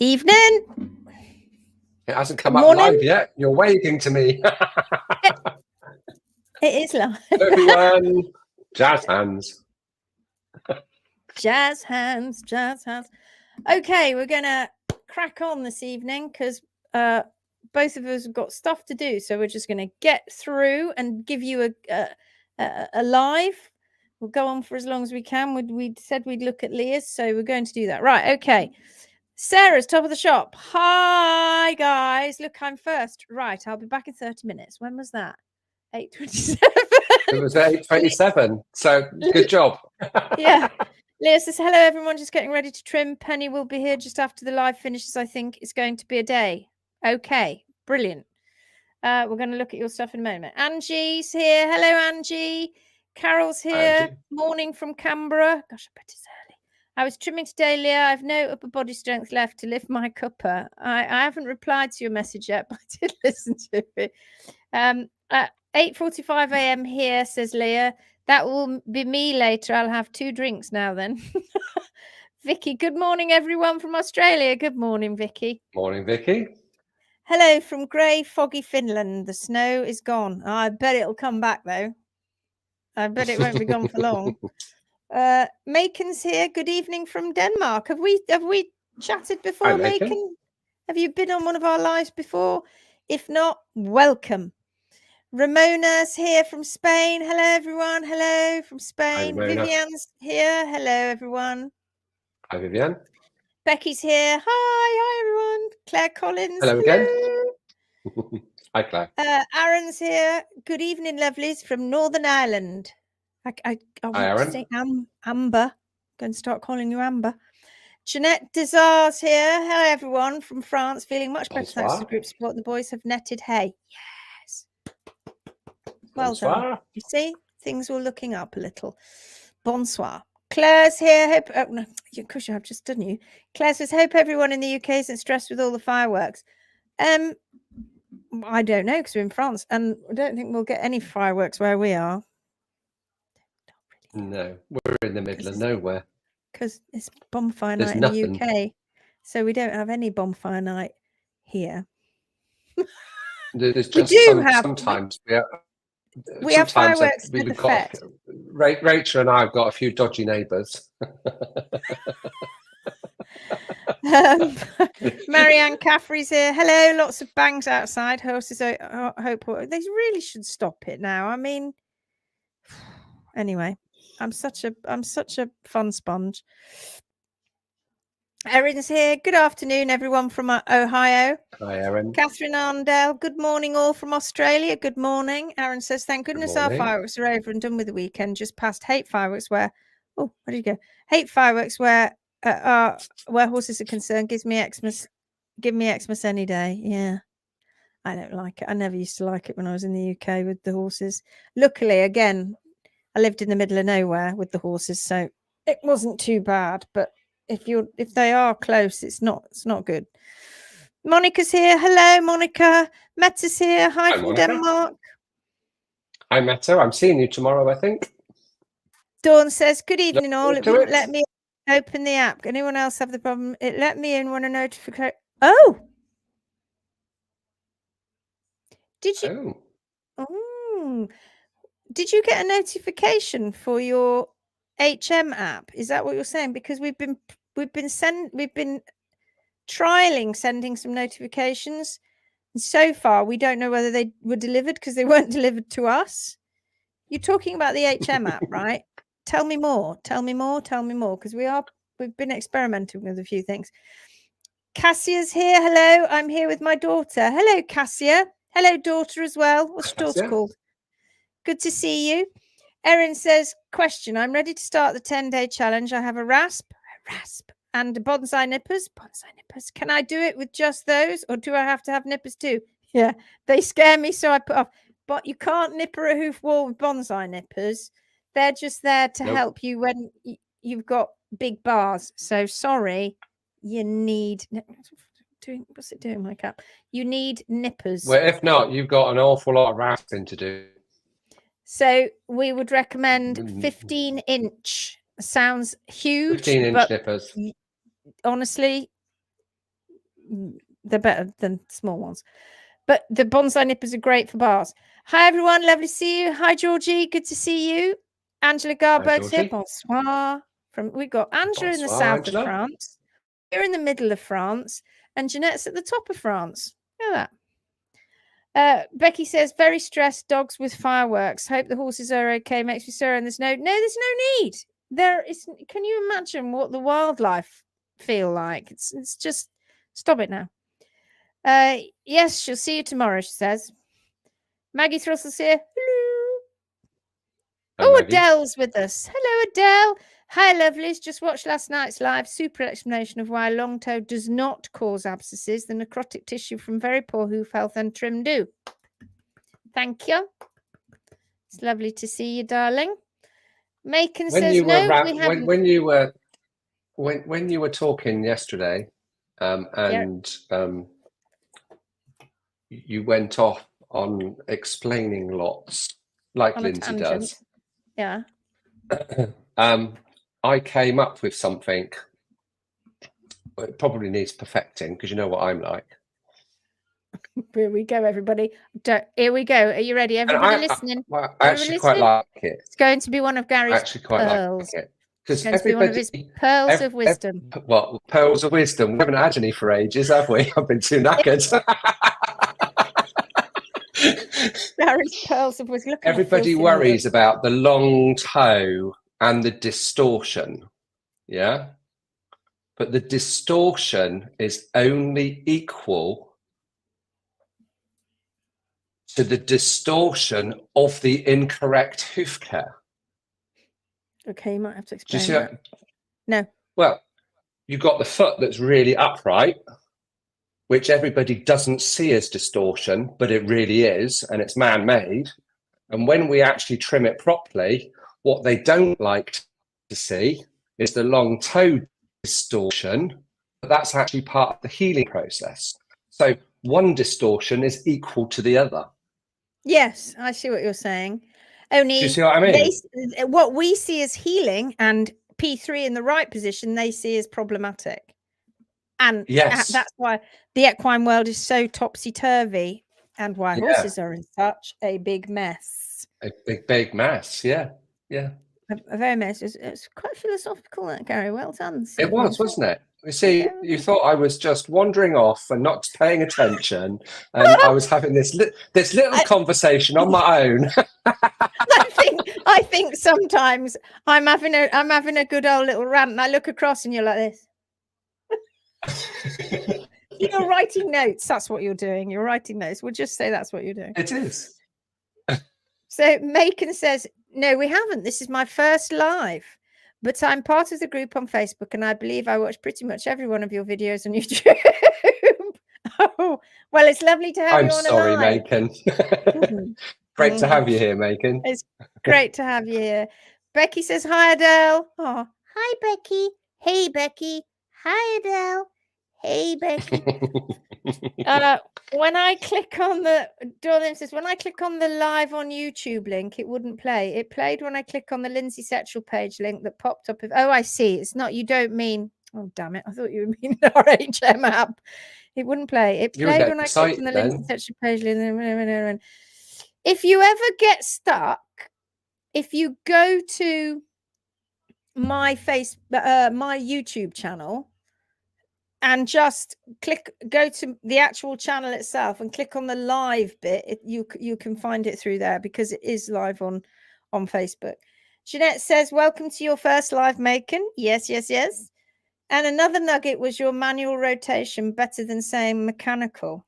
Evening. It hasn't come up live yet. You're waving to me. It is live. Everyone, jazz hands. Jazz hands, jazz hands. Okay, we're going to crack on this evening because both of us have got stuff to do. So we're just going to get through and give you a live. We'll go on for as long as we can. We said we'd look at Leah's, so we're going to do that. Right, okay. Sarah's top of the shop. Hi, guys. Look, I'm first. Right, I'll be back in 30 minutes. When was that? 8:27. It was 8:27. So good job. Yeah. Leah says, hello, everyone. Just getting ready to trim. Penny will be here just after the live finishes. I think it's going to be a day. Okay, brilliant. We're going to look at your stuff in a moment. Angie's here. Hello, Angie. Carol's here. Angie. Morning from Canberra. Gosh, I bet it's early. I was trimming today, Leah. I have no upper body strength left to lift my cuppa. I haven't replied to your message yet, but I did listen to it. 8:45 a.m. here, says Leah. That will be me later. I'll have 2 drinks now then. Vicky, good morning, everyone from Australia. Good morning, Vicky. Morning, Vicky. Hello from grey, foggy Finland. The snow is gone. Oh, I bet it'll come back, though. I bet it won't be gone for long. Macon's here. Good evening from Denmark. Have we chatted before, Hi, Macon? Have you been on one of our lives before? If not, welcome. Ramona's here from Spain. Hello, everyone. Hello from Spain. Hi, Vivian's here. Hello, everyone. Hi, Vivian. Becky's here. Hi, everyone. Claire Collins. Hello again. Hi, Claire. Aaron's here. Good evening, lovelies, from Northern Ireland. I Hi, Aaron. say Amber. I'm going to start calling you Amber. Jeanette Desars here. Hello, everyone from France. Feeling much better thanks to group support. The boys have netted hay. Yes. Well done. You see, things were looking up a little. Bonsoir. Claire's here. Hope, oh, no, of course you have just done you. Claire says, hope everyone in the UK isn't stressed with all the fireworks. I don't know because we're in France and I don't think we'll get any fireworks where we are. No, we're in the middle of nowhere. Because it's bonfire night in the UK. So we don't have any bonfire night here. There's just sometimes we have fireworks at the fete. Rachel and I have got a few dodgy neighbours. Marianne Caffrey's here. Hello, lots of bangs outside. Horses, I hope they really should stop it now. I mean, anyway, I'm such a fun sponge. Erin's here. Good afternoon, everyone from Ohio. Hi, Erin. Catherine Arndale. Good morning, all from Australia. Good morning. Aaron says, thank goodness our fireworks are over and done with the weekend. Just past hate fireworks where, oh, where did you go? Hate fireworks where horses are concerned. Give me Xmas any day. Yeah, I don't like it. I never used to like it when I was in the UK with the horses. Luckily, again, I lived in the middle of nowhere with the horses, so it wasn't too bad. But if they are close, it's not good. Monica's here. Hello, Monica. Meta's here. Hi from Monica. Denmark. Hi, Meta. I'm seeing you tomorrow, I think. Dawn says, good evening, all. It wouldn't let me open the app. Anyone else have the problem? It let me in when a notification. Oh. Did you? Oh. Did you get a notification for your HM app? Is that what you're saying? Because we've been trialing sending some notifications, and so far we don't know whether they were delivered because they weren't delivered to us. You're talking about the HM app, right? Tell me more, because we've been experimenting with a few things. Cassia's here. Hello, I'm here with my daughter. Hello, Cassia. Hello, daughter as well. What's your daughter called? Good to see you. Erin says, question, I'm ready to start the 10-day challenge. I have a rasp, and bonsai nippers. Can I do it with just those, or do I have to have nippers too? Yeah, they scare me, so I put off. But you can't nipper a hoof wall with bonsai nippers. They're just there to help you when you've got big bars. So sorry, you need... What's it doing, my cap? You need nippers. Well, if not, you've got an awful lot of rasping to do. So we would recommend 15-inch. Sounds huge. 15-inch nippers. Honestly, they're better than small ones. But the bonsai nippers are great for bars. Hi, everyone. Lovely to see you. Hi, Georgie. Good to see you. Angela Garberg's here. Bonsoir. We got Angela in the south of France. You're in the middle of France. And Jeanette's at the top of France. Look at that. Becky says, very stressed dogs with fireworks. Hope the horses are okay. Makes me sorry. And there's no need. There is. Can you imagine what the wildlife feel like? It's just, stop it now. Yes, she'll see you tomorrow, she says. Maggie Thrussell's here. Hello. Oh, Adele's with us. Hello, Adele. Hi, lovelies. Just watched last night's live. Super explanation of why long toe does not cause abscesses. The necrotic tissue from very poor hoof health and trim do. Thank you. It's lovely to see you, darling. Macon says no. When you were talking yesterday, you went off on explaining lots like Lindsay does. Yeah. I came up with something. It probably needs perfecting because you know what I'm like. Here we go, everybody. Here we go. Are you ready? Everybody listening? I actually quite like it. It's going to be one of Gary's pearls. Like it. It's going to be one of his pearls of wisdom. Well, pearls of wisdom. We haven't had any for ages, have we? I've been too knackered. Gary's pearls of wisdom. Everybody worries about the long toe and the distortion. Yeah? But the distortion is only equal to the distortion of the incorrect hoof care. Okay, you might have to explain that. No. Well, you've got the foot that's really upright, which everybody doesn't see as distortion, but it really is, and it's man-made. And when we actually trim it properly, what they don't like to see is the long toe distortion, but that's actually part of the healing process. So one distortion is equal to the other. Yes, I see what you're saying. Only, do you see what I mean? What we see as healing and P3 in the right position, they see as problematic. And yes, that's why the equine world is so topsy-turvy and why horses are in such a big mess. A big mess, yeah. A very mess. It's quite philosophical, that, Gary. Well done. It was, wasn't it? You see, you thought I was just wandering off and not paying attention, and I was having this little conversation on my own. I think sometimes I'm having a good old little rant, and I look across, and you're like this. You're writing notes. That's what you're doing. You're writing notes. We'll just say that's what you're doing. It is. So Macon says, no, we haven't. This is my first live. But I'm part of the group on Facebook, and I believe I watch pretty much every one of your videos on YouTube. Oh, well, it's lovely to have you on. I'm sorry, Macon. Great to have you here, Macon. It's great to have you here. Becky says, hi, Adele. Oh, hi, Becky. Hey, Becky. Hi, Adele. Hey, Becky. When I click on the Dorlin says, when I click on the live on YouTube link, it wouldn't play. It played when I click on the Lindsay Setchell page link that popped up. Oh, I see. It's not. You don't mean. Oh, damn it! I thought you mean RHM app. It wouldn't play. It played when I clicked on the Lindsay Setchell page link. If you ever get stuck, if you go to my my YouTube channel. And just go to the actual channel itself and click on the live bit. You can find it through there because it is live on Facebook. Jeanette says, welcome to your first live, Macon. Yes. And another nugget was your manual rotation, better than saying mechanical.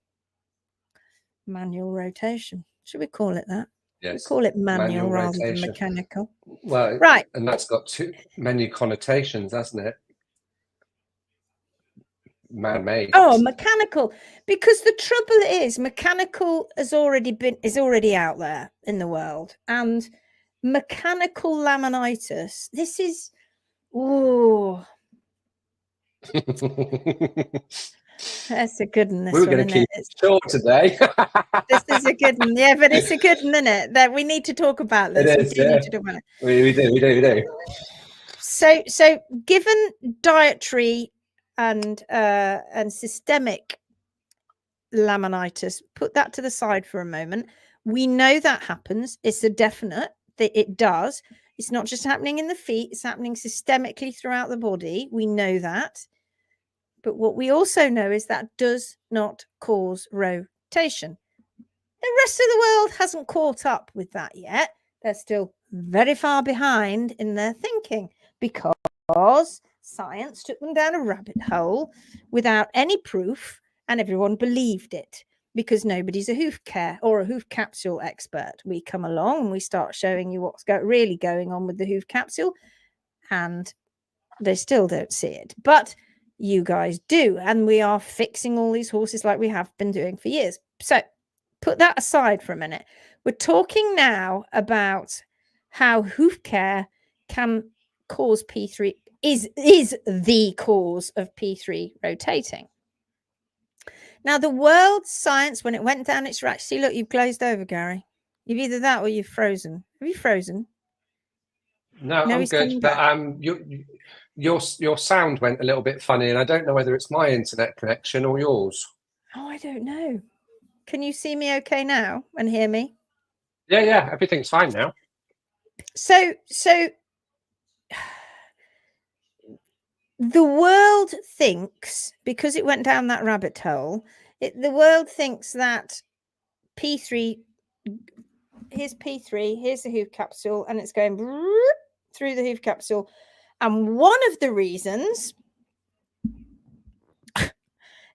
Manual rotation. Should we call it that? Yes. We call it manual rather than mechanical. Well, right. And that's got many connotations, hasn't it? Man-made. Oh, mechanical, because the trouble is mechanical is already out there in the world, and mechanical laminitis, this is that's a good one. We're going to keep it short today. This is a good one, yeah, but it's a good one, isn't it? That we need to talk about this. It is, yeah. We do. So given dietary and systemic laminitis, put that to the side for a moment. We know that happens. It's a definite that it does. It's not just happening in the feet, it's happening systemically throughout the body. We know that. But what we also know is that does not cause rotation. The rest of the world hasn't caught up with that yet. They're still very far behind in their thinking because science took them down a rabbit hole without any proof, and everyone believed it because nobody's a hoof care or a hoof capsule expert. We come along and we start showing you what's really going on with the hoof capsule, and they still don't see it. But you guys do, and we are fixing all these horses like we have been doing for years. So put that aside for a minute. We're talking now about how hoof care can cause P3, is the cause of P3 rotating. Now, the world science, when it went down its rack, see, look, you've glazed over, Gary. You've either that or you've frozen. Have you frozen? No, I'm good. But your sound went a little bit funny, and I don't know whether it's my internet connection or yours. Oh, I don't know. Can you see me okay now and hear me? Yeah, everything's fine now. So the world thinks, because it went down that rabbit hole, the world thinks that P3, here's P3, here's the hoof capsule, and it's going through the hoof capsule. And one of the reasons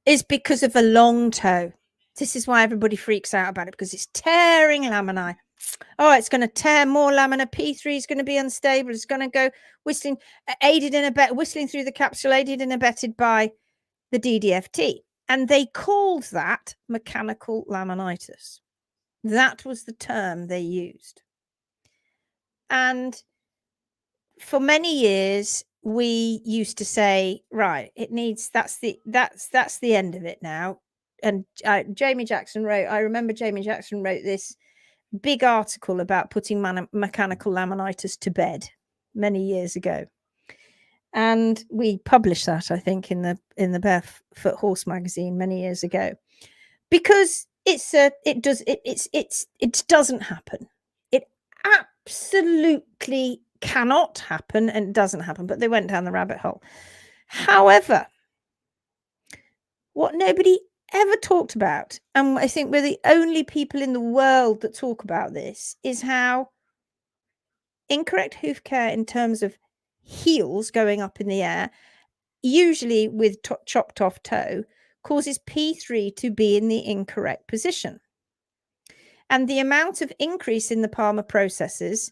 is because of a long toe. This is why everybody freaks out about it, because it's tearing laminae. Oh, it's going to tear more lamina. P3 is going to be unstable. It's going to go whistling, whistling through the capsule, aided and abetted by the DDFT. And they called that mechanical laminitis. That was the term they used. And for many years, we used to say, right, it needs, that's the end of it now. And Jamie Jackson wrote, I remember Jamie Jackson wrote this big article about putting mechanical laminitis to bed many years ago, and we published that, I think, in the Barefoot Horse magazine many years ago, because it doesn't happen. It absolutely cannot happen, and it doesn't happen. But they went down the rabbit hole. However, what nobody ever talked about, and I think we're the only people in the world that talk about this, is how incorrect hoof care in terms of heels going up in the air, usually with chopped off toe, causes P3 to be in the incorrect position. And the amount of increase in the palmar processes,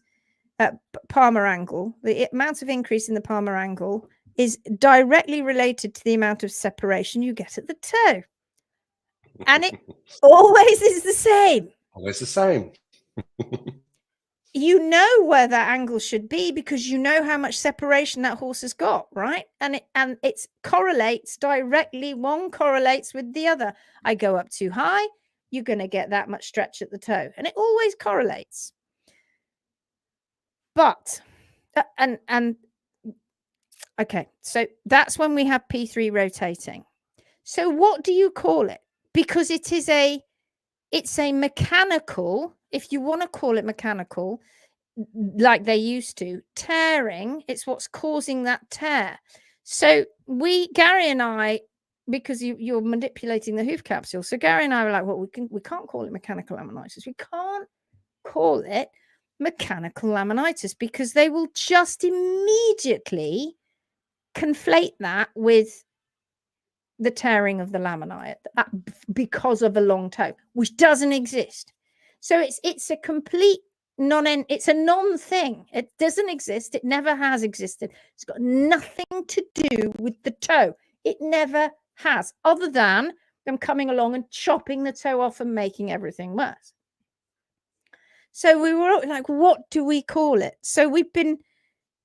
palmar angle, the amount of increase in the palmar angle is directly related to the amount of separation you get at the toe. And it always is the same. Always the same. You know where that angle should be because you know how much separation that horse has got, right? And it correlates directly. One correlates with the other. I go up too high, you're going to get that much stretch at the toe. And it always correlates. But, okay, so that's when we have P3 rotating. So what do you call it? Because it's a mechanical, if you want to call it mechanical, like they used to, tearing, it's what's causing that tear. So Gary and I, because you're manipulating the hoof capsule, so Gary and I were like, well, we can't call it mechanical laminitis. We can't call it mechanical laminitis because they will just immediately conflate that with the tearing of the laminae because of a long toe, which doesn't exist. So it's a complete it's a non-thing. It doesn't exist. It never has existed. It's got nothing to do with the toe. It never has, other than them coming along and chopping the toe off and making everything worse. So we were like, what do we call it? So we've been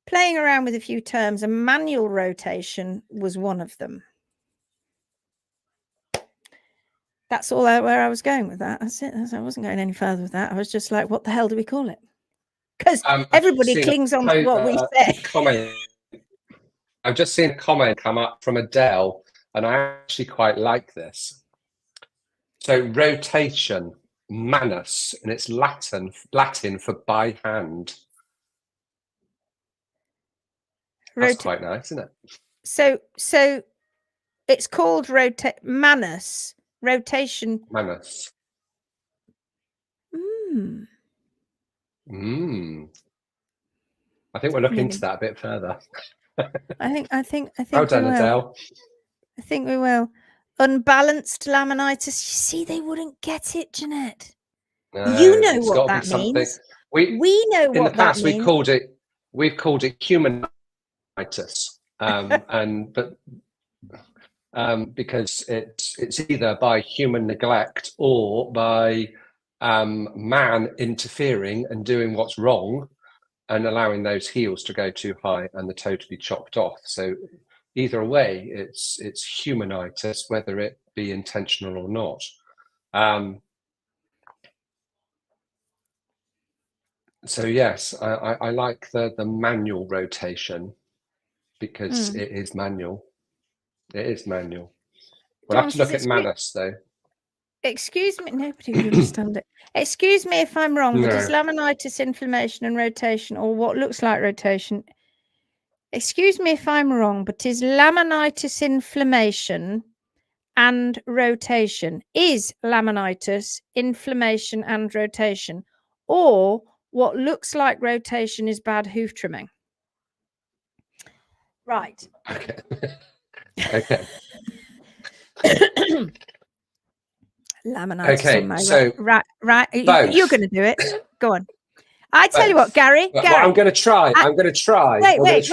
playing around with a few terms, and manual rotation was one of them. That's all where I was going with that. That's it. I wasn't going any further with that. I was just like, what the hell do we call it? Because everybody clings on to what we say. I've just seen a comment come up from Adele, and I actually quite like this. So rotation, manus, and it's Latin for by hand. That's quite nice, isn't it? So it's called manus, rotation. Manus. I think we'll look into that a bit further. I think Well done, Adele. I think we will. Unbalanced laminitis. You see, they wouldn't get it, Jeanette. No, you know it's what got to that be something. means. We know in what the past that means. we've called it humanitis, because it's either by human neglect or by man interfering and doing what's wrong and allowing those heels to go too high and the toe to be chopped off. So either way, it's humanitis, whether it be intentional or not. So yes, I like the manual rotation because it is manual. It is manual. We'll have to look at manus though. Excuse me, nobody would understand it. Excuse me if I'm wrong, but is laminitis inflammation and rotation, or what looks like rotation? Excuse me if I'm wrong, but is laminitis inflammation and rotation? Is laminitis inflammation and rotation? Or what looks like rotation is bad hoof trimming? Right. Okay. Okay. Laminitis. Okay. So right. You're going to do it. Go on. I tell you what, Garry. Well, I'm going to try. I'm going to try. Wait.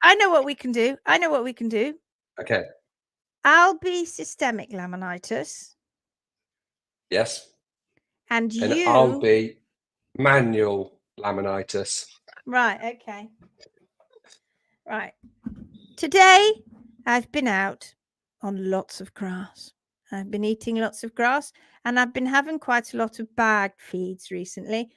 I know what we can do. Okay. I'll be systemic laminitis. Yes. And I'll be manual laminitis. Right. Okay. Right. Today, I've been out on lots of grass. I've been eating lots of grass, and I've been having quite a lot of bagged feeds recently.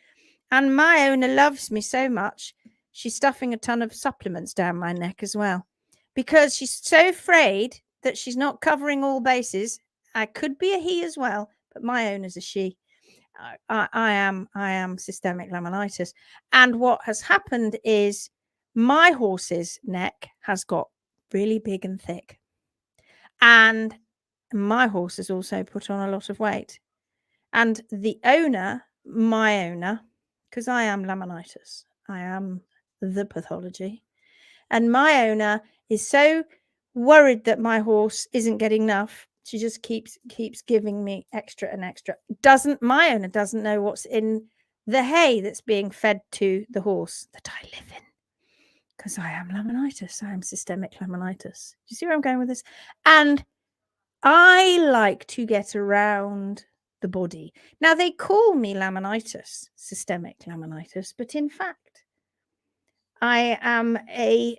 And my owner loves me so much, she's stuffing a ton of supplements down my neck as well, because she's so afraid that she's not covering all bases. I could be a he as well, but my owner's a she. I am systemic laminitis. And what has happened is my horse's neck has got really big and thick. And my horse has also put on a lot of weight. And the owner, my owner, because I am laminitis, I am the pathology. And my owner is so worried that my horse isn't getting enough. She just keeps giving me extra and extra. My owner doesn't know what's in the hay that's being fed to the horse that I live in. Because I am laminitis. I am systemic laminitis. Do you see where I'm going with this? And I like to get around the body. Now, they call me laminitis, systemic laminitis, but in fact, I am a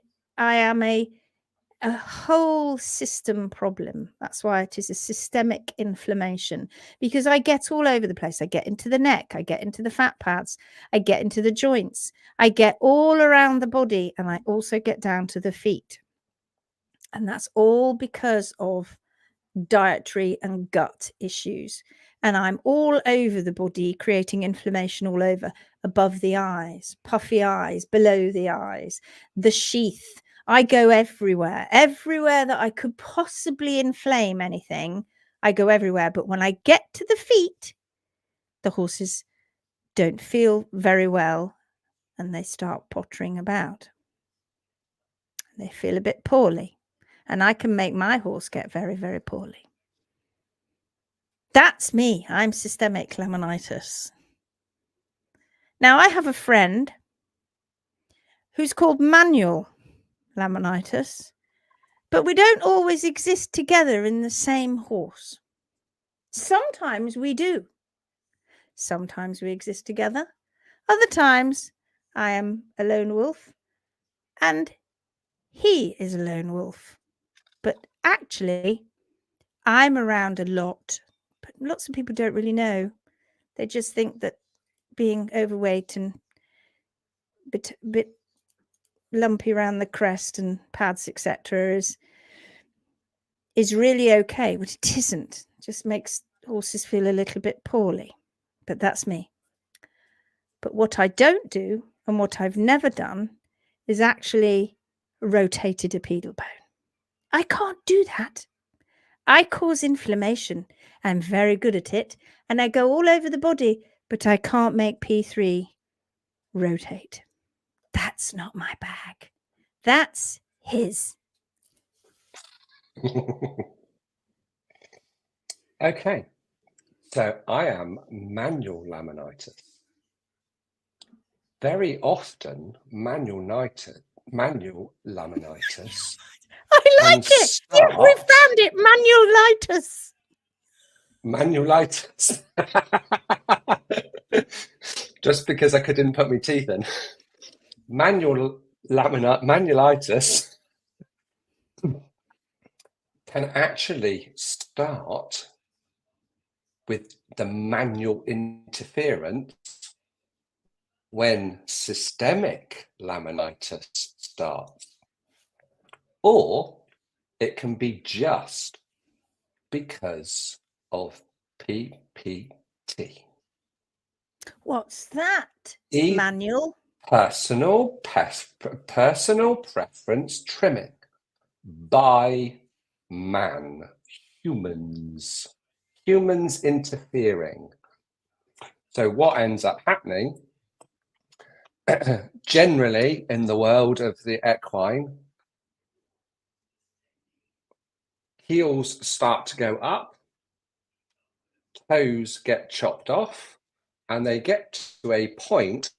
whole system problem. That's why it is a systemic inflammation, because I get all over the place. I get into the neck, I get into the fat pads, I get into the joints, I get all around the body, and I also get down to the feet. And that's all because of dietary and gut issues. And I'm all over the body, creating inflammation all over, above the eyes, puffy eyes, below the eyes, the sheath. I go everywhere that I could possibly inflame anything. I go everywhere. But when I get to the feet, the horses don't feel very well and they start pottering about. They feel a bit poorly. And I can make my horse get very, very poorly. That's me. I'm systemic laminitis. Now, I have a friend who's called manual laminitis, but we don't always exist together in the same horse. Sometimes we do. Sometimes we exist together. Other times I am a lone wolf and he is a lone wolf. But actually, I'm around a lot, but lots of people don't really know. They just think that being overweight and bit lumpy around the crest and pads, etc., is really okay, but it isn't. It just makes horses feel a little bit poorly. But that's me. But what I don't do, and what I've never done, is actually rotated a pedal bone. I can't do that. I cause inflammation. I'm very good at it, and I go all over the body, but I can't make P3 rotate. That's not my bag. That's his. Okay, so I am manual laminitis. Very often, manual laminitis. I like it. We found it. Manualitis. Manualitis. Just because I couldn't put my teeth in. Manualitis can actually start with the manual interference when systemic laminitis starts, or it can be just because of PPT. What's that? Manual? Personal preference trimming by man, humans interfering. So what ends up happening generally in the world of the equine, heels start to go up, toes get chopped off, and they get to a point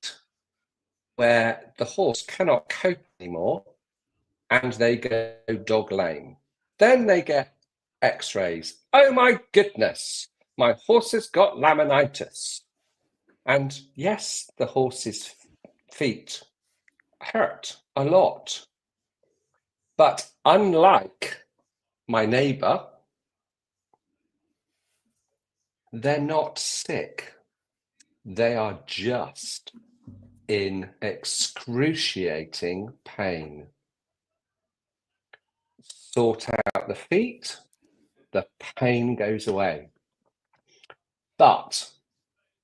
where the horse cannot cope anymore and they go dog lame. Then they get x-rays. Oh my goodness, my horse has got laminitis. And yes, the horse's feet hurt a lot. But unlike my neighbor, they're not sick. They are just in excruciating pain. Sort out the feet, the pain goes away. But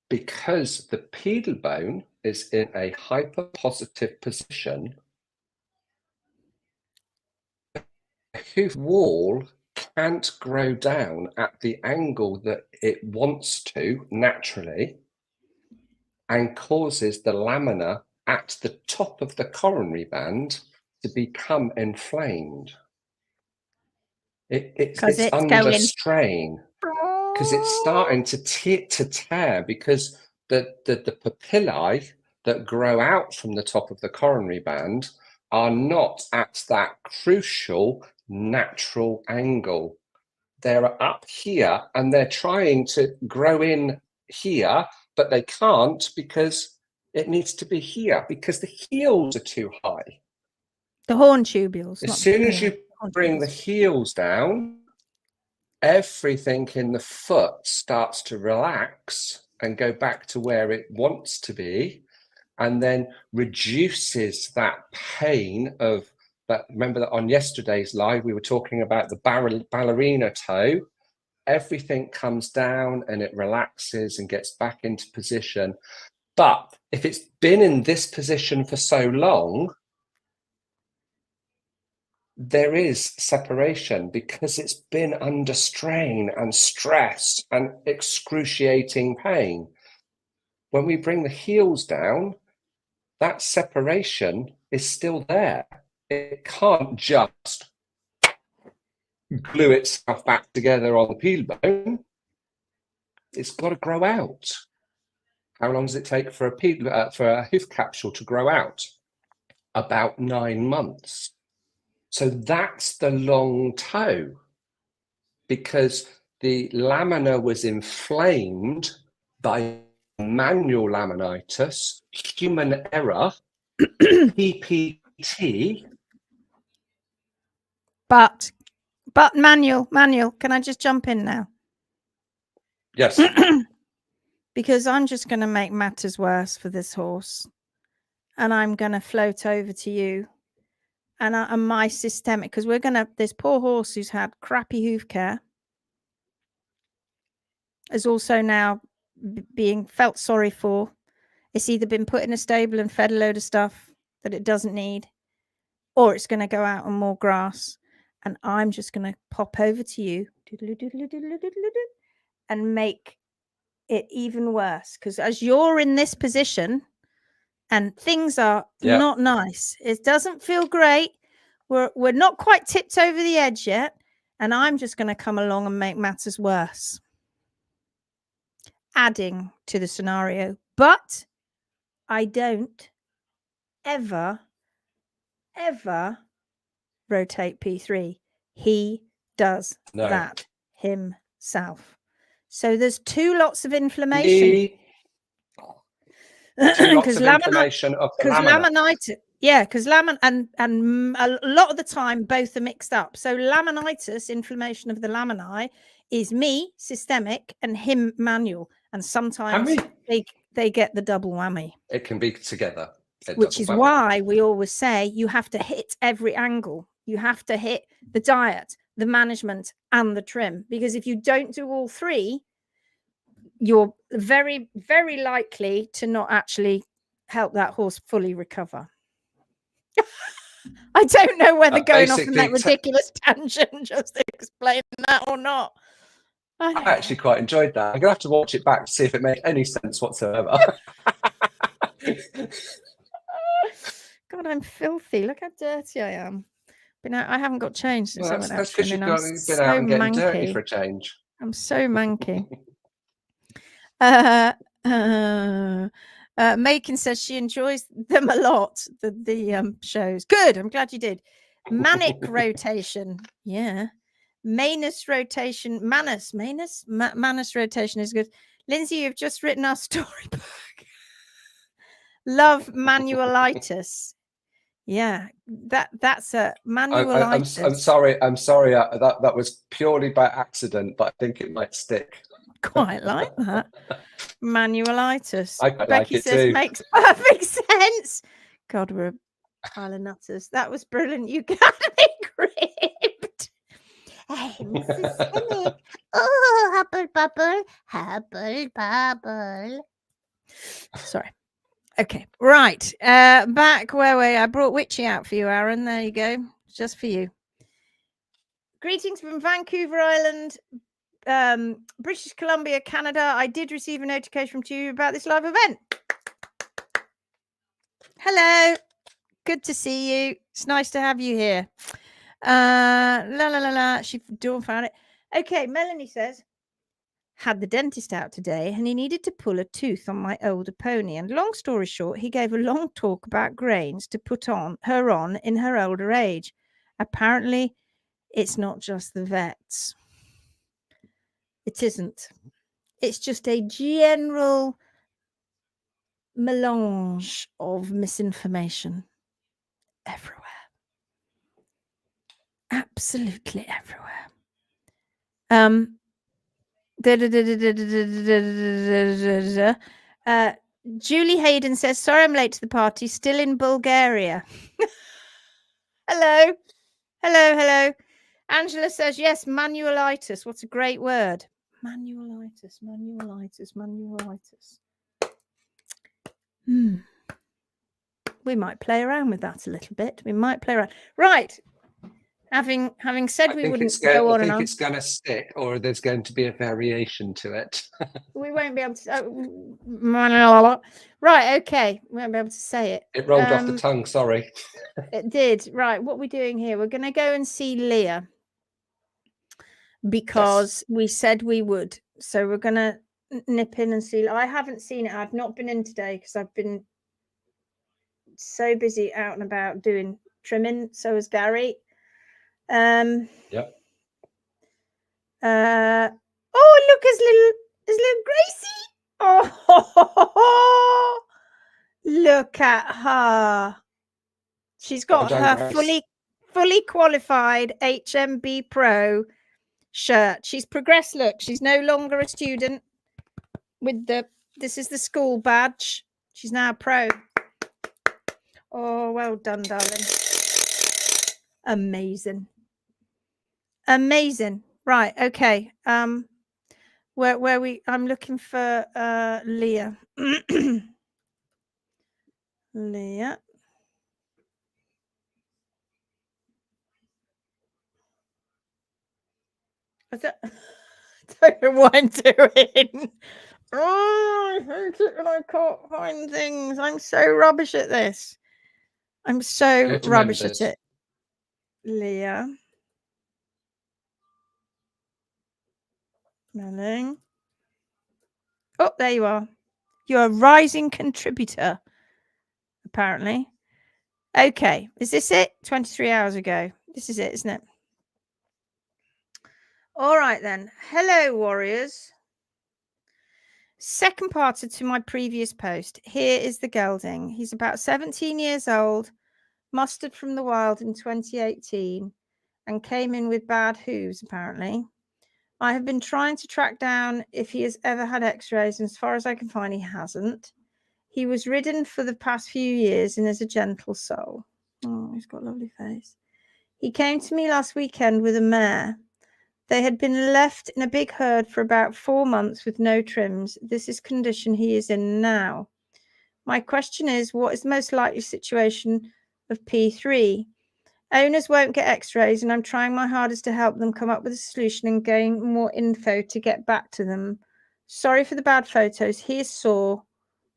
because the pedal bone is in a hyperpositive position, the hoof wall can't grow down at the angle that it wants to naturally, and causes the lamina at the top of the coronary band to become inflamed. It's under strain because it's starting to tear, because the papillae that grow out from the top of the coronary band are not at that crucial natural angle. They're up here and they're trying to grow in here, but they can't because it needs to be here because the heels are too high. The horn tubules. As soon as you bring the heels down, everything in the foot starts to relax and go back to where it wants to be, and then reduces that pain of that. Remember that on yesterday's live, we were talking about the ballerina toe. Everything comes down and it relaxes and gets back into position. But if it's been in this position for so long, there is separation because it's been under strain and stress and excruciating pain. When we bring the heels down, that separation is still there. It can't just glue itself back together on the pedal bone. It's got to grow out. How long does it take for a hoof capsule to grow out? About 9 months. So that's the long toe, because the lamina was inflamed by manual laminitis, human error, PPT. But manual, can I just jump in now? Yes. Because I'm just going to make matters worse for this horse. And I'm going to float over to you and my systemic, because we're gonna, this poor horse who's had crappy hoof care is also now being felt sorry for. It's either been put in a stable and fed a load of stuff that it doesn't need, or it's going to go out on more grass. And I'm just going to pop over to you and make it even worse. Because as you're in this position and things are not nice, it doesn't feel great. We're not quite tipped over the edge yet. And I'm just going to come along and make matters worse, adding to the scenario. But I don't ever rotate P3. He does that himself. So there's two lots of inflammation. Lots of inflammation of the laminitis. Yeah, because and a lot of the time both are mixed up. So laminitis, inflammation of the laminae, is me systemic and him manual, and sometimes they get the double whammy. It can be together, which is why we always say you have to hit every angle. You have to hit the diet, the management, and the trim, because if you don't do all three, you're very, very likely to not actually help that horse fully recover. I don't know whether going off on that ridiculous tangent just to explain that or not. I actually quite enjoyed that. I'm going to have to watch it back to see if it made any sense whatsoever. God, I'm filthy. Look how dirty I am. But now I haven't got changed since I went out. That's because you've been out and getting dirty for a change. I'm so manky. Macon says she enjoys them a lot, the shows. Good, I'm glad you did. Manic rotation. Yeah. Manus rotation. Manus rotation is good. Lindsay, you've just written our storybook. Love manualitis. Yeah, that's a manualitis. I'm sorry. That was purely by accident, but I think it might stick. Quite like that. Manualitis. Becky says too. Makes perfect sense. God, we're a pile of nutters. That was brilliant. You got me gripped. Hey, Mrs. Smith. Oh, hubble bubble, hubble bubble. Sorry. Okay, right. Back where I brought Witchy out for you, Aaron. There you go, just for you. Greetings from Vancouver Island, British Columbia, Canada. I did receive a notification from you about this live event. Hello, good to see you. It's nice to have you here. Dawn found it. Okay, Melanie says, had the dentist out today and he needed to pull a tooth on my older pony. And long story short, he gave a long talk about grains to put her on in her older age. Apparently, it's not just the vets. It isn't. It's just a general melange of misinformation everywhere. Absolutely everywhere. Julie Hayden says, sorry I'm late to the party, still in Bulgaria. Hello. Angela says, yes, manualitis. What's a great word? Manualitis. We might play around with that a little bit. Right. Having said we wouldn't go on and on. I think it's going to stick, or there's going to be a variation to it. We won't be able to. Right, okay. We won't be able to say it. It rolled off the tongue, sorry. It did. Right, what are we doing here? We're going to go and see Leah because we said we would. So we're going to nip in and see. I haven't seen it. I've not been in today because I've been so busy out and about doing trimming. So has Garry. Oh, look, his little Gracie. Oh, look at her. She's got her fully qualified HMB Pro shirt. She's progressed. Look, she's no longer a student with this is the school badge. She's now a pro. Oh, well done, darling. Amazing. Amazing. Right. Okay. Where we? I'm looking for Leah. Leah. I don't know what I'm doing. Oh, I hate it when I can't find things. I'm so rubbish at this. I'm so rubbish at it. Leah. Melling. Oh, there you are. You're a rising contributor, apparently. Okay. Is this it? 23 hours ago. This is it, isn't it? All right, then. Hello, warriors. Second part to my previous post. Here is the gelding. He's about 17 years old, mustered from the wild in 2018, and came in with bad hooves, apparently. I have been trying to track down if he has ever had x-rays, and as far as I can find, he hasn't. He was ridden for the past few years and is a gentle soul. Oh, he's got a lovely face. He came to me last weekend with a mare. They had been left in a big herd for about 4 months with no trims. This is condition he is in now. My question is, what is the most likely situation of P3? Owners won't get x-rays, and I'm trying my hardest to help them come up with a solution and gain more info to get back to them. Sorry for the bad photos. He is sore.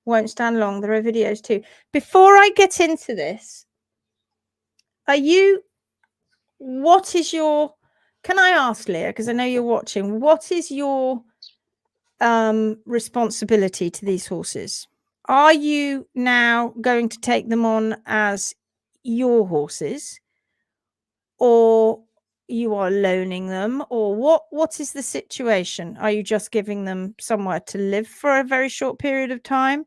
Won't stand long. There are videos too. Before I get into this, what is your, can I ask, Leah, because I know you're watching, what is your responsibility to these horses? Are you now going to take them on as your horses, or you are loaning them, or what is the situation? Are you just giving them somewhere to live for a very short period of time?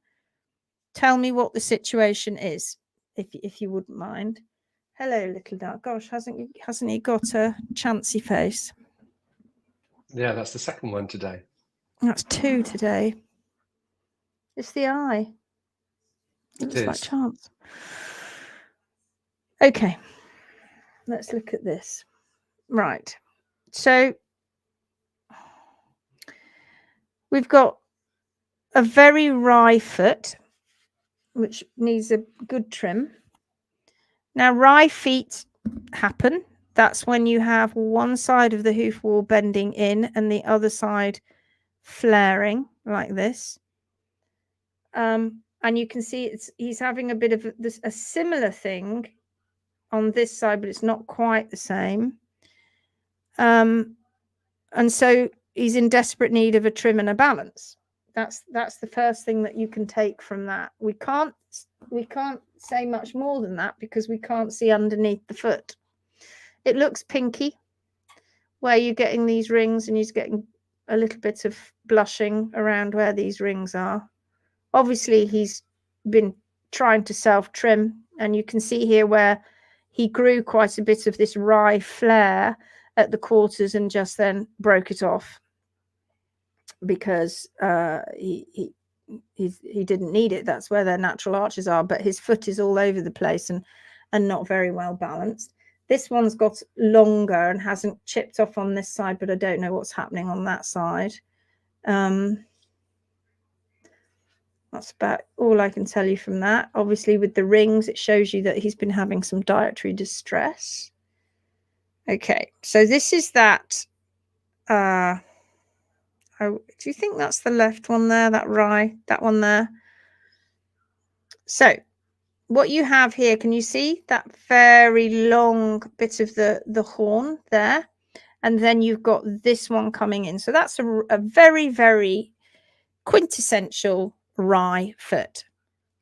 Tell me what the situation is, if you wouldn't mind. Hello, little dog. Gosh, hasn't he got a chancy face? Yeah, that's the second one today. That's 2 today. It's the eye. It looks like Chance. Okay, let's look at this. Right. So we've got a very wry foot, which needs a good trim. Now, wry feet happen. That's when you have one side of the hoof wall bending in and the other side flaring like this. And you can see he's having a bit of a similar thing on this side, but it's not quite the same. And so he's in desperate need of a trim and a balance. That's the first thing that you can take from that. We can't say much more than that because we can't see underneath the foot. It looks pinky where you're getting these rings, and he's getting a little bit of blushing around where these rings are. Obviously, he's been trying to self-trim, and you can see here where he grew quite a bit of this wry flare at the quarters and just then broke it off because he didn't need it. That's where their natural arches are, but his foot is all over the place and not very well balanced. This one's got longer and hasn't chipped off on this side, but I don't know what's happening on that side. That's about all I can tell you from that. Obviously, with the rings, it shows you that he's been having some dietary distress. Okay, so this is that. Do you think that's the left one there, that rye, that one there? So what you have here, can you see that very long bit of the horn there? And then you've got this one coming in. So that's a very, very quintessential rye foot,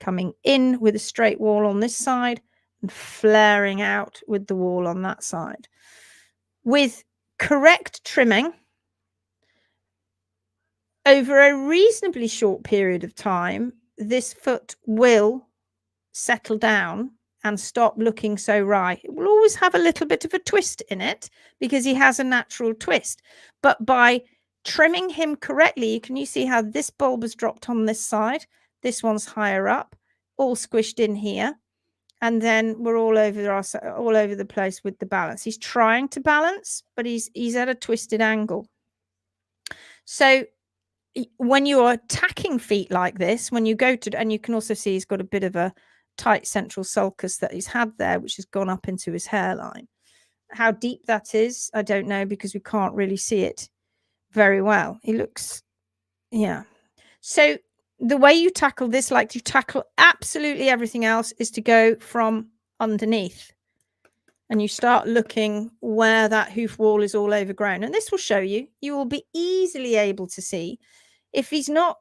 coming in with a straight wall on this side and flaring out with the wall on that side. With correct trimming over a reasonably short period of time, this foot will settle down and stop looking so wry. It will always have a little bit of a twist in it because he has a natural twist. But by trimming him correctly, can you see how this bulb has dropped on this side? This one's higher up, all squished in here. And then we're all over the place with the balance. He's trying to balance, but he's at a twisted angle. So when you're attacking feet like this, when you go to, and you can also see he's got a bit of a tight central sulcus that he's had there, which has gone up into his hairline. How deep that is, I don't know, because we can't really see it very well. He looks, yeah. So the way you tackle this, like you tackle absolutely everything else, is to go from underneath. And you start looking where that hoof wall is all overgrown. And this will show you, you will be easily able to see if he's not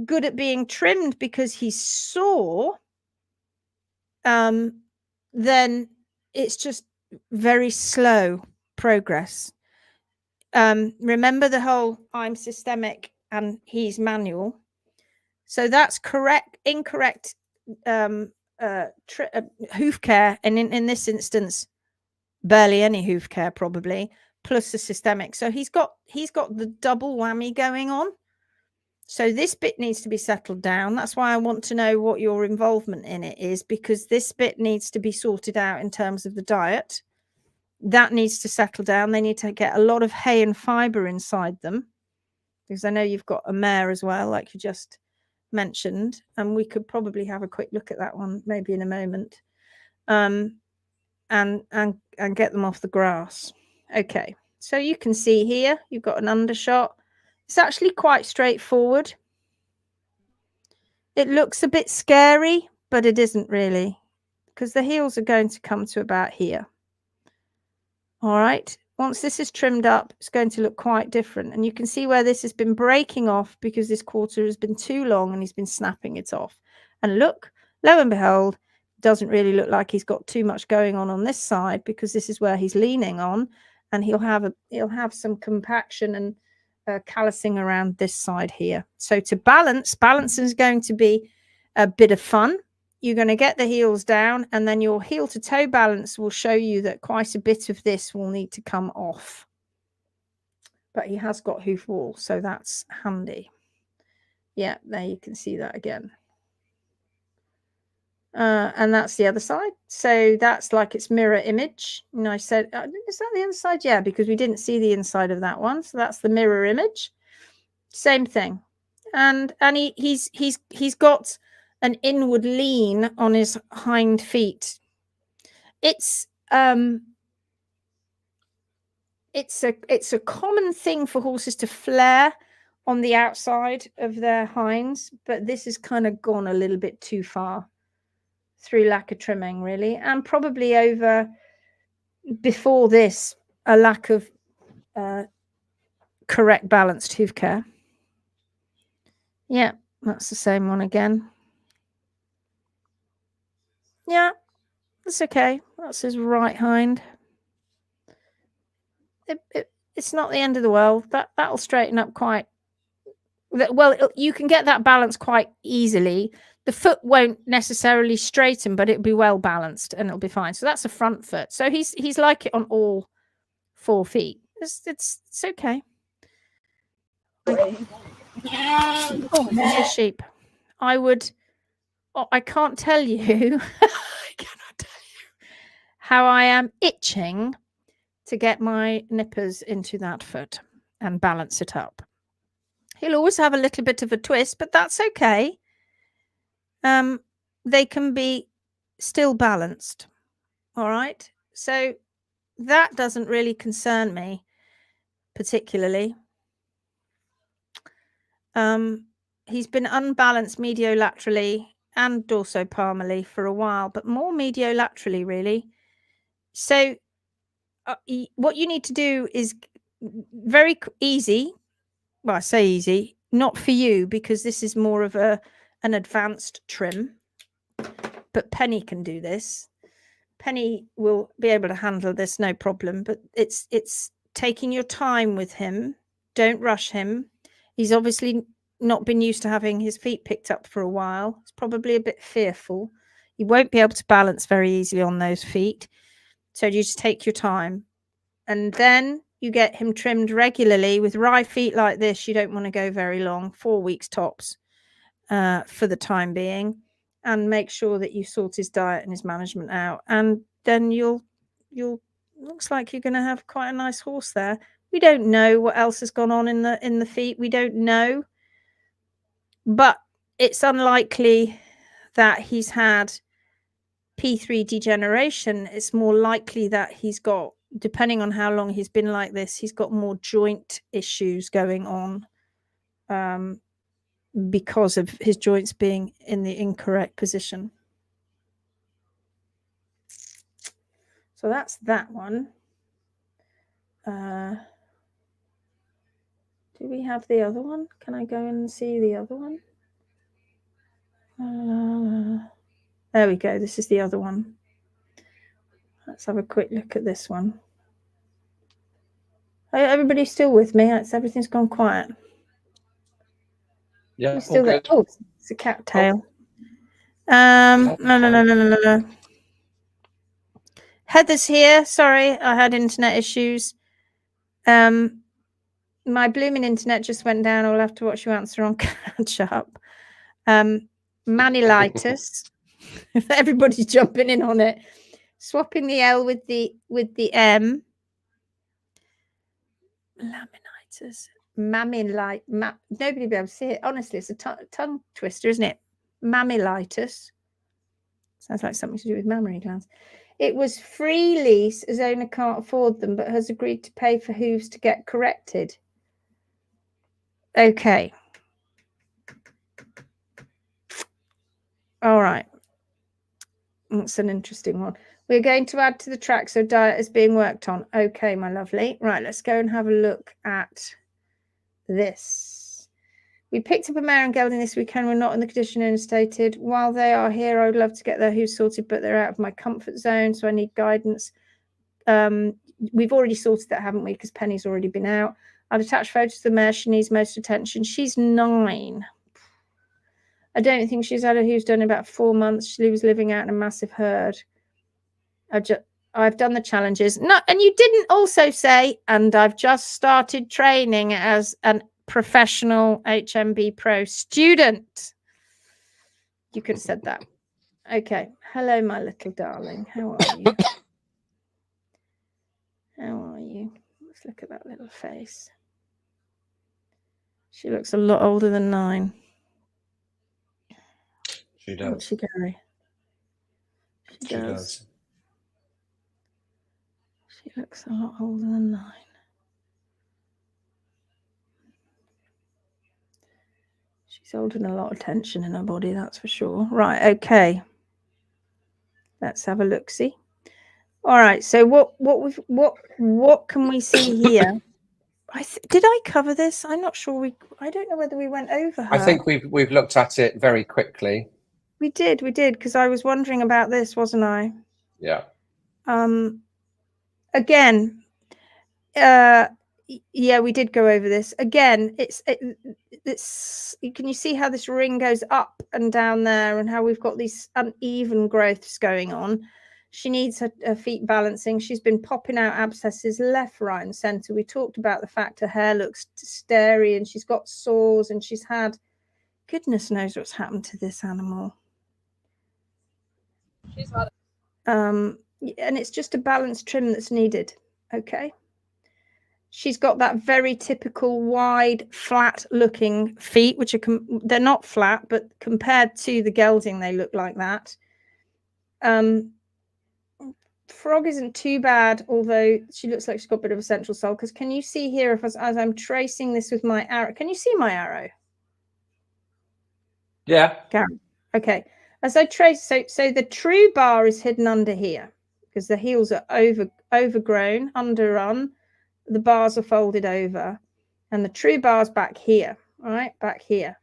good at being trimmed because he's sore, then it's just very slow progress. Remember the whole I'm systemic and he's manual. So that's incorrect hoof care. And in this instance, barely any hoof care probably, plus the systemic. So he's got the double whammy going on. So this bit needs to be settled down. That's why I want to know what your involvement in it is, because this bit needs to be sorted out in terms of the diet. That needs to settle down. They need to get a lot of hay and fiber inside them, because I know you've got a mare as well, like you just mentioned, and we could probably have a quick look at that one maybe in a moment, and get them off the grass. Okay, so you can see here you've got an undershot. It's actually quite straightforward. It looks a bit scary, but it isn't really, because the heels are going to come to about here. All right, once this is trimmed up, it's going to look quite different. And you can see where this has been breaking off because this quarter has been too long and he's been snapping it off. And look, lo and behold, doesn't really look like he's got too much going on this side, because this is where he's leaning on, and he'll have some compaction and callousing around this side here. So to balance is going to be a bit of fun. You're going to get the heels down, and then your heel to toe balance will show you that quite a bit of this will need to come off. But he has got hoof wall, so that's handy. Yeah, there you can see that again. And that's the other side. So that's like its mirror image. And I said, is that the other side? Yeah, because we didn't see the inside of that one. So that's the mirror image. Same thing. And he's got an inward lean on his hind feet. It's a common thing for horses to flare on the outside of their hinds, but this has kind of gone a little bit too far through lack of trimming, really, and probably over before this a lack of correct balanced hoof care. Yeah, that's the same one again. Yeah, that's okay. That's his right hind. It's not the end of the world. That'll straighten up quite well. You can get that balance quite easily. The foot won't necessarily straighten, but it'll be well balanced and it'll be fine. So that's a front foot. So he's like it on all 4 feet. It's okay. Oh, there's a sheep. I can't tell you. I cannot tell you how I am itching to get my nippers into that foot and balance it up. He'll always have a little bit of a twist, but that's okay. They can be still balanced. All right. So that doesn't really concern me particularly. He's been unbalanced mediolaterally and dorsopalmally for a while, but more mediolaterally, really. So what you need to do is very easy. Well, I say easy, not for you, because this is more of an advanced trim, but Penny can do this. Penny will be able to handle this, no problem, but it's taking your time with him. Don't rush him. He's obviously not been used to having his feet picked up for a while. It's probably a bit fearful. You won't be able to balance very easily on those feet. So you just take your time. And then you get him trimmed regularly. With rye feet like this, you don't want to go very long, 4 weeks tops for the time being. and make sure that you sort his diet and his management out, and then you'll looks like you're going to have quite a nice horse there. We don't know what else has gone on in the feet. We don't know, but it's unlikely that he's had P3 degeneration. It's more likely that he's got, depending on how long he's been like this, he's got more joint issues going on because of his joints being in the incorrect position. So that's that one. Do we have the other one? Can I go and see the other one? There we go. This is the other one. Let's have a quick look at this one. Everybody's still with me? Everything's gone quiet. Yeah, We're still there. good. Oh, it's a cat tail. No. Heather's here. Sorry, I had internet issues. My blooming internet just went down. I'll have to watch you answer on catch up. Laminitis. Everybody's jumping in on it. Swapping the L with the M. Laminitis. Nobody will be able to see it. Honestly, it's a tongue twister, isn't it? Mammalitis. Sounds like something to do with mammary glands. It was free lease as owner can't afford them, but has agreed to pay for hooves to get corrected. Okay. All right. That's an interesting one. We're going to add to the track, so diet is being worked on. Okay, my lovely. Right, let's go and have a look at this. We picked up a mare and gelding this weekend. We're not in the condition owner stated. While they are here, I would love to get their hooves sorted, but they're out of my comfort zone, so I need guidance. We've already sorted that, haven't we? Because Penny's already been out. I'll attach photos of the mare. She needs most attention. She's 9. I don't think she's had her hooves done in about 4 months. She was living out in a massive herd. I've done the challenges. No, and you didn't also say, and I've just started training as a professional HMB Pro student. You could have said that. Okay. Hello, my little darling. How are you? How are you? Let's look at that little face. She looks a lot older than 9. She does. Doesn't she, Garry? She does. She looks a lot older than 9. She's holding a lot of tension in her body, that's for sure. Right, okay. Let's have a look-see. All right, so what can we see here? Did I cover this? I'm not sure. I don't know whether we went over her. I think we've looked at it very quickly. We did, because I was wondering about this, wasn't I? Yeah. Again, yeah, we did go over this. Again, it's can you see how this ring goes up and down there, and how we've got these uneven growths going on? She needs her feet balancing. She's been popping out abscesses left, right, and centre. We talked about the fact her hair looks starey, and she's got sores, and she's had, goodness knows what's happened to this animal. She's had and it's just a balanced trim that's needed. Okay. She's got that very typical wide, flat-looking feet, which are they're not flat, but compared to the gelding, they look like that. Frog isn't too bad, although she looks like she's got a bit of a central sulcus. Because can you see here, as I'm tracing this with my arrow? Can you see my arrow? Yeah. Garry. Okay. As I trace, so the true bar is hidden under here because the heels are overgrown, underrun. The bars are folded over, and the true bar's back here, right? Back here.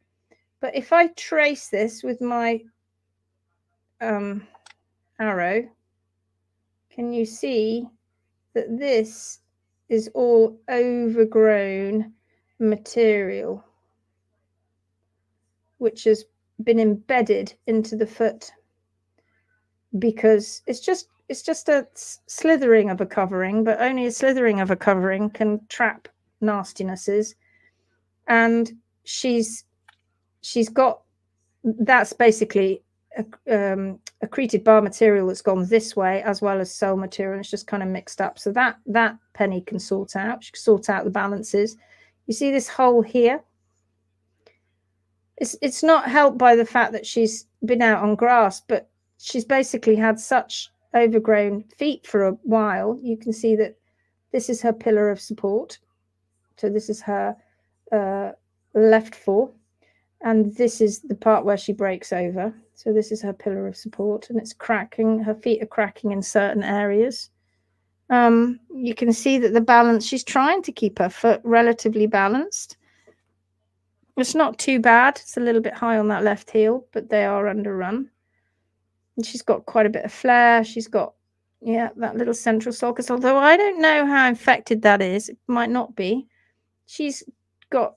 But if I trace this with my arrow, can you see that this is all overgrown material, which has been embedded into the foot because it's just a slithering of a covering, but only a slithering of a covering can trap nastinesses. And she's got, that's basically accreted bar material that's gone this way, as well as cell material. It's just kind of mixed up. So that Penny can sort out. She can sort out the balances. You see this hole here? It's not helped by the fact that she's been out on grass, but she's basically had such overgrown feet for a while. You can see that this is her pillar of support. So this is her left foot, and this is the part where she breaks over. So this is her pillar of support, and it's cracking. Her feet are cracking in certain areas. You can see that the balance, she's trying to keep her foot relatively balanced. It's not too bad. It's a little bit high on that left heel, but they are underrun. And she's got quite a bit of flair. She's got, yeah, that little central sulcus, although I don't know how infected that is. It might not be. She's got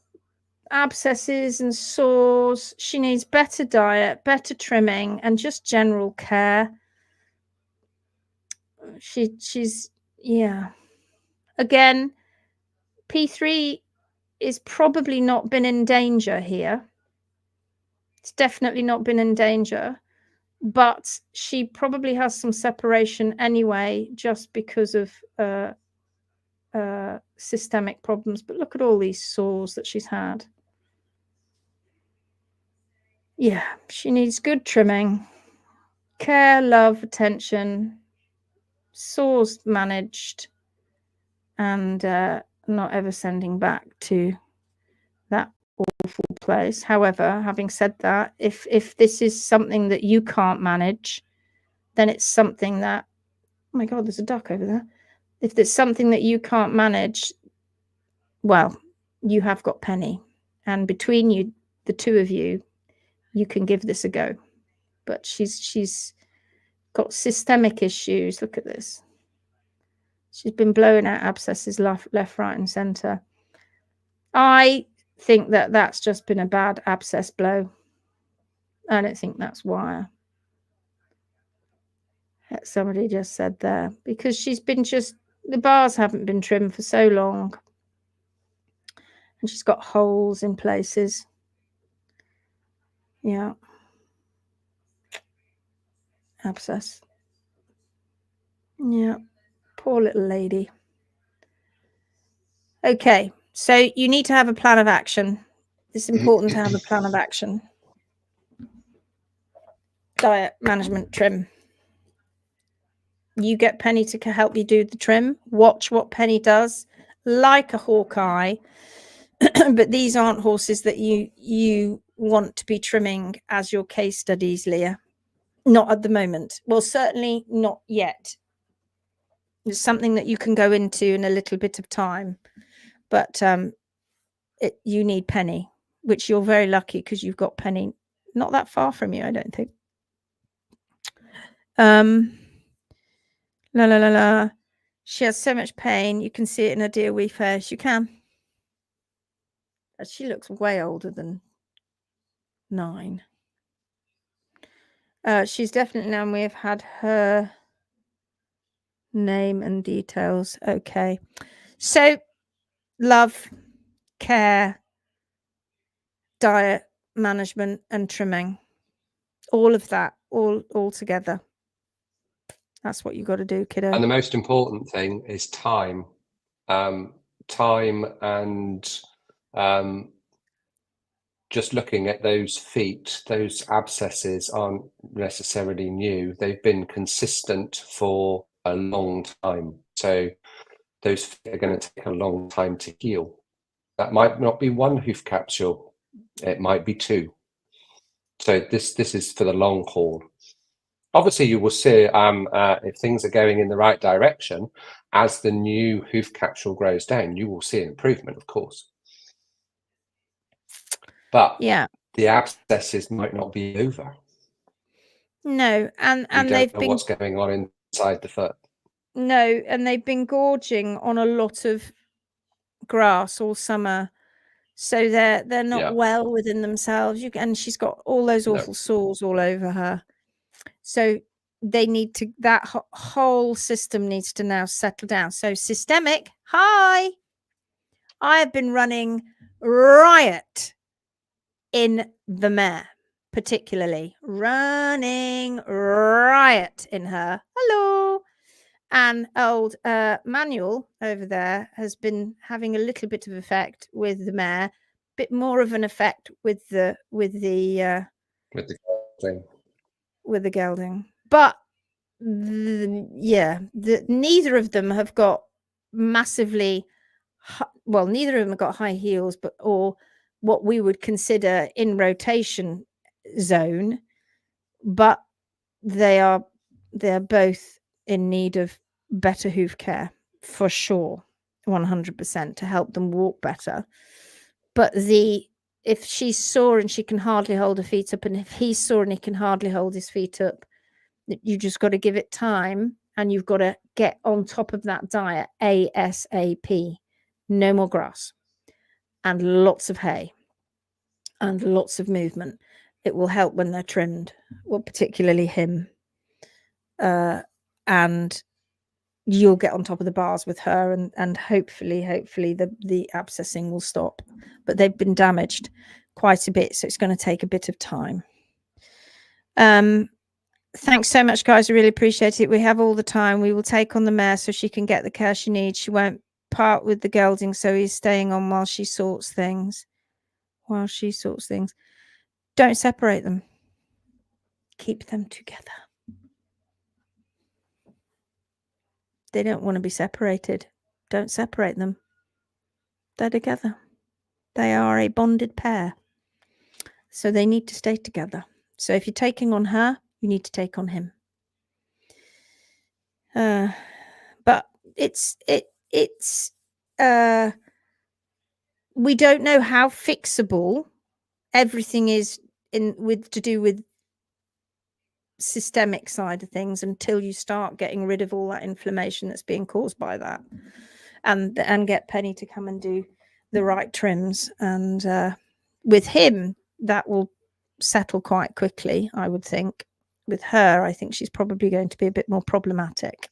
abscesses and sores. She needs better diet, better trimming, and just general care. She's yeah. Again, P3 is probably not been in danger here. It's definitely not been in danger, but she probably has some separation anyway, just because of systemic problems. But look at all these sores that she's had. Yeah, she needs good trimming, care, love, attention, sores managed, and not ever sending back to that awful place. However, having said that, if this is something that you can't manage, then it's something that, oh my God, there's a duck over there. If there's something that you can't manage, well, you have got Penny, and between you, the two of you, you can give this a go. But she's got systemic issues. Look at this. She's been blowing out abscesses left, right, and center. I think that that's just been a bad abscess blow. I don't think that's wire. Somebody just said there, because she's been just, the bars haven't been trimmed for so long, and she's got holes in places. Yeah. Abscess. Yeah. Poor little lady. Okay. So you need to have a plan of action. It's important to have a plan of action. Diet, management, trim. You get Penny to help you do the trim. Watch what Penny does, like a Hawkeye. But these aren't horses that you want to be trimming as your case studies, Leah. Not at the moment. Well, certainly not yet. It's something that you can go into in a little bit of time. But you need Penny, which you're very lucky because you've got Penny not that far from you, I don't think. La la la la. She has so much pain. You can see it in her deer wee face. You can. She looks way older than 9. She's definitely now, we've had her name and details. Okay. So love, care, diet, management, and trimming. All of that, all together. That's what you got to do, kiddo. And the most important thing is time. Time and just looking at those feet, those abscesses aren't necessarily new. They've been consistent for a long time. So those feet are going to take a long time to heal. That might not be one hoof capsule. It might be 2. So this is for the long haul. Obviously, you will see if things are going in the right direction, as the new hoof capsule grows down, you will see an improvement, of course. But yeah, the abscesses might not be over. No, and they've been, what's going on inside the foot. No, and they've been gorging on a lot of grass all summer, so they're not well within themselves. And she's got all those awful sores all over her. So they need to, that whole system needs to now settle down. So systemic, hi. I have been running riot in the mare. particularly running riot in her. Hello. And old Manuel over there has been having a little bit of effect with the mare, bit more of an effect with the thing. with the gelding. But neither of them have got massively neither of them have got high heels, or what we would consider in rotation zone, but they're both in need of better hoof care for sure, 100%, to help them walk better. But if she's sore and she can hardly hold her feet up, and if he's sore and he can hardly hold his feet up, you just got to give it time, and you've got to get on top of that diet ASAP. No more grass and lots of hay and lots of movement. It will help when they're trimmed, well, particularly him. And you'll get on top of the bars with her, and hopefully the abscessing will stop. But they've been damaged quite a bit, so it's going to take a bit of time. Thanks so much, guys. I really appreciate it. We have all the time. We will take on the mare so she can get the care she needs. She won't part with the gelding, so he's staying on while she sorts things. Don't separate them. Keep them together. They don't want to be separated. Don't separate them. They're together. They are a bonded pair. So they need to stay together. So if you're taking on her, you need to take on him. But we don't know how fixable everything is to do with systemic side of things until you start getting rid of all that inflammation that's being caused by that, and get Penny to come and do the right trims. And with him, that will settle quite quickly, I would think. With her, I think she's probably going to be a bit more problematic.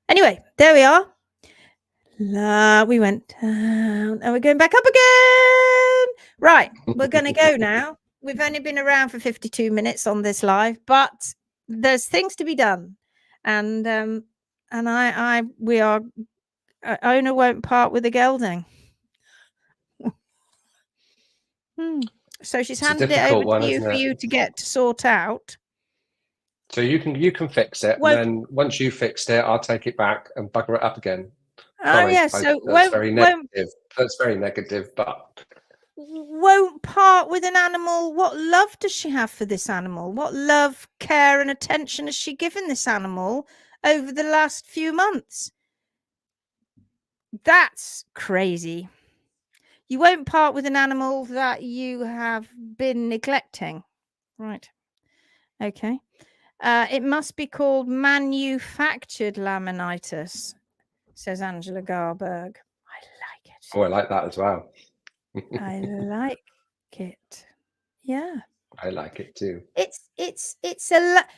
Anyway, there we are. We went down and we're going back up again. Right, we're going to go now. We've only been around for 52 minutes on this live, but there's things to be done. And Owner won't part with the gelding. So she's handed it over to you for you to get to sort out. So you can fix it, and then once you fixed it, I'll take it back and bugger it up again. Sorry, so that's very negative. That's very negative, but won't part with an animal. What love does she have for this animal? What love, care, and attention has she given this animal over the last few months? That's crazy. You won't part with an animal that you have been neglecting. Right. Okay. It must be called manufactured laminitis, says Angela Garberg. I like it. Oh, I like that as well. I like it. Yeah. I like it too. It's a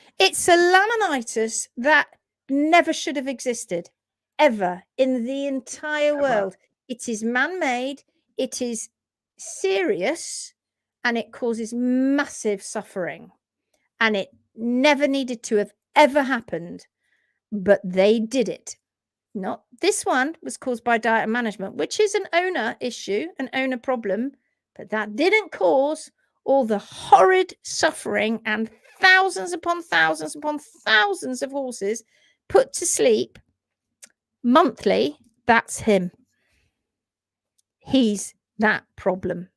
laminitis that never should have existed ever in the entire world. It is man-made. It is serious, and it causes massive suffering, and it never needed to have ever happened, but they did it. Not this one was caused by diet and management, which is an owner issue, an owner problem, but that didn't cause all the horrid suffering and thousands upon thousands upon thousands of horses put to sleep monthly. That's him. He's that problem,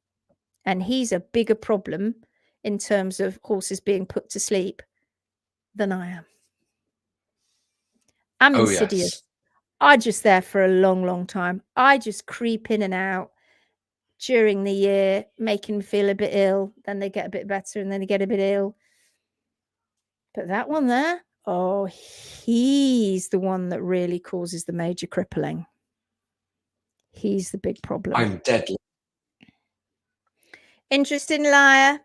and he's a bigger problem in terms of horses being put to sleep than I am. I'm insidious. Yes. I'm just there for a long, long time. I just creep in and out during the year, making them feel a bit ill. Then they get a bit better, and then they get a bit ill. But that one there, oh, he's the one that really causes the major crippling. He's the big problem. I'm deadly. Interesting live.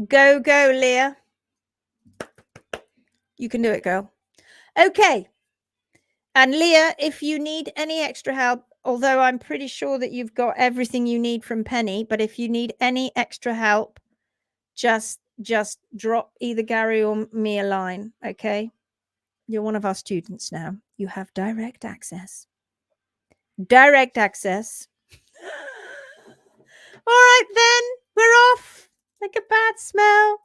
Go, Leah. You can do it, girl. Okay. And Leah, if you need any extra help, although I'm pretty sure that you've got everything you need from Penny, but if you need any extra help, just drop either Garry or me a line, okay? You're one of our students now. You have direct access. Direct access. All right, then. We're off. Like a bad smell.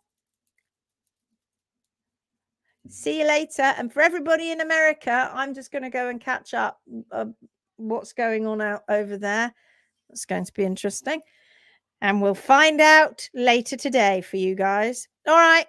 See you later. And for everybody in America, I'm just going to go and catch up what's going on out over there. It's going to be interesting. And we'll find out later today for you guys. All right.